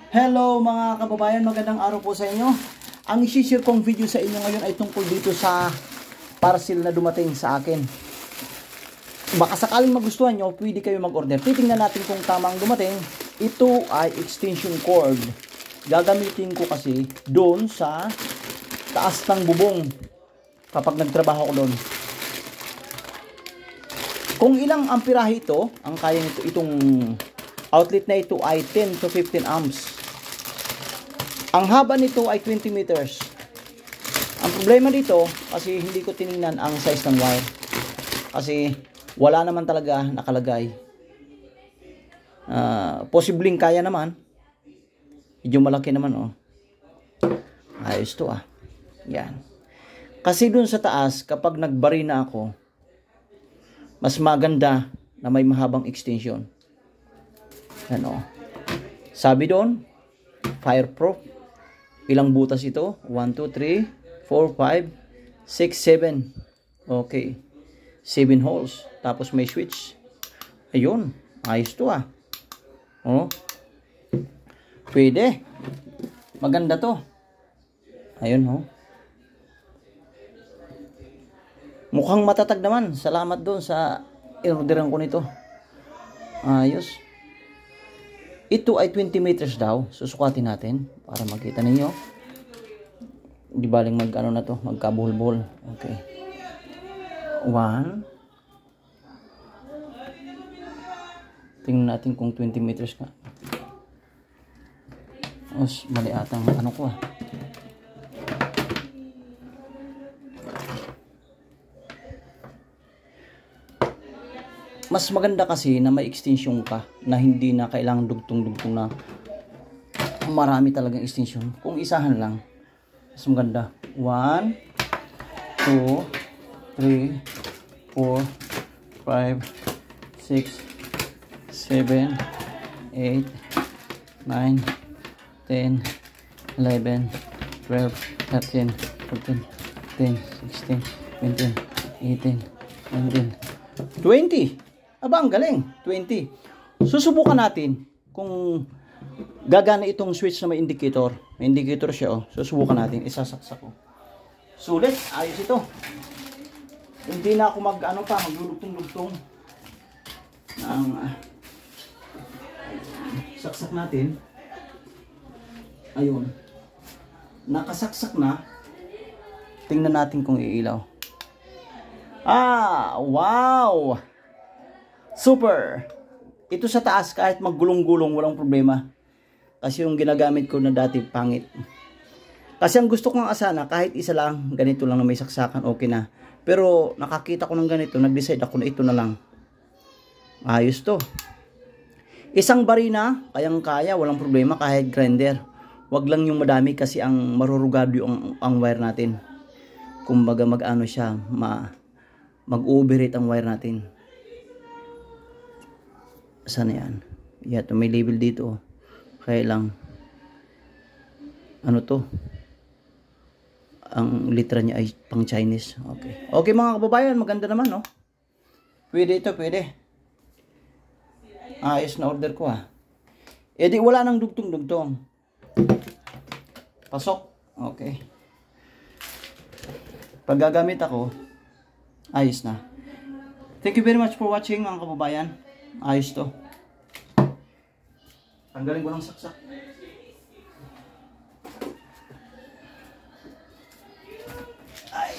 Hello mga kababayan, magandang araw po sa inyo. Ang i-share kong video sa inyo ngayon ay tungkol dito sa parcel na dumating sa akin. Baka sakaling magustuhan nyo, pwede kayo mag-order. Titingnan natin kung tamang dumating. Ito ay extension cord. Gagamitin ko kasi doon sa taas ng bubong kapag nagtrabaho ko doon. Kung ilang amperahe ito, ang kaya nito, itong outlet na ito ay 10 to 15 amps. Ang haba nito ay 20 meters. Ang problema dito, kasi hindi ko tiningnan ang size ng wire. Kasi wala naman talaga nakalagay. Posibleng kaya naman. Medyo malaki naman, oh. Ayos to, ah. Yan. Kasi dun sa taas, kapag nagbari na ako, mas maganda na may mahabang extension. Ano? Sabi doon, fireproof. Ilang butas ito? 1, 2, 3, 4, 5, 6, 7. Okay. 7 holes. Tapos may switch. Ayun. Ayos to, ah. Oh. Pwede. Maganda to. Ayun, oh. Mukhang matatag naman. Salamat doon sa in-orderan ko nito. Ayos. Ito ay 20 meters daw. Susukatin natin para makita ninyo. Di baling mag-ano na to, magkabuhol-buhol. Okay. 1. Tingnan natin kung 20 meters ka. Os, mali atang ano ko, ah. Mas maganda kasi na may extension ka, na hindi na kailangan dugtong-dugtong na marami talagang extension. Kung isahan lang, mas maganda. 1, 2, 3, 4, 5, 6, 7, 8, 9, 10, 11, 12, 13, 14, 15, 16, 17, 18, 19, 20. Aba, ang galing. 20. Susubukan natin kung gagana itong switch na may indicator. May indicator siya, oh. Susubukan natin. Isasaksak ko. Sulit. Ayos ito. Hindi na ako maglulugtong-lugtong. Saksak natin. Ayun. Nakasaksak na. Tingnan natin kung iilaw. Wow! Super! Ito sa taas, kahit maggulong-gulong, walang problema. Kasi yung ginagamit ko na dati, pangit. Kasi ang gusto ko nga sana, kahit isa lang, ganito lang na may saksakan, okay na. Pero nakakita ko ng ganito, nag-decide ako na ito na lang. Ayos to. Isang barina, kayang-kaya, walang problema, kahit grinder. Wag lang yung madami kasi ang marurugado yung ang wire natin. Kumbaga mag-ano siya, mag-overheat ang wire natin. Sana yan. Yato, may label dito. Kaya lang, ano to? Ang litra niya ay pang Chinese. Okay. Okay mga kababayan, maganda naman, no? Pwede ito, pwede. Ayos na order ko, ah. E di wala nang dugtong-dugtong. Pasok. Okay. Pag gagamit ako, ayos na. Thank you very much for watching mga kababayan. Ayos to. Tanggalin ko ng saksak. Ay.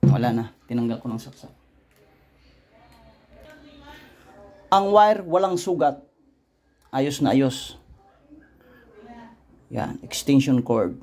Wala na. Tinanggal ko ng saksak. Ang wire walang sugat. Ayos na ayos. Yan. Extension cord.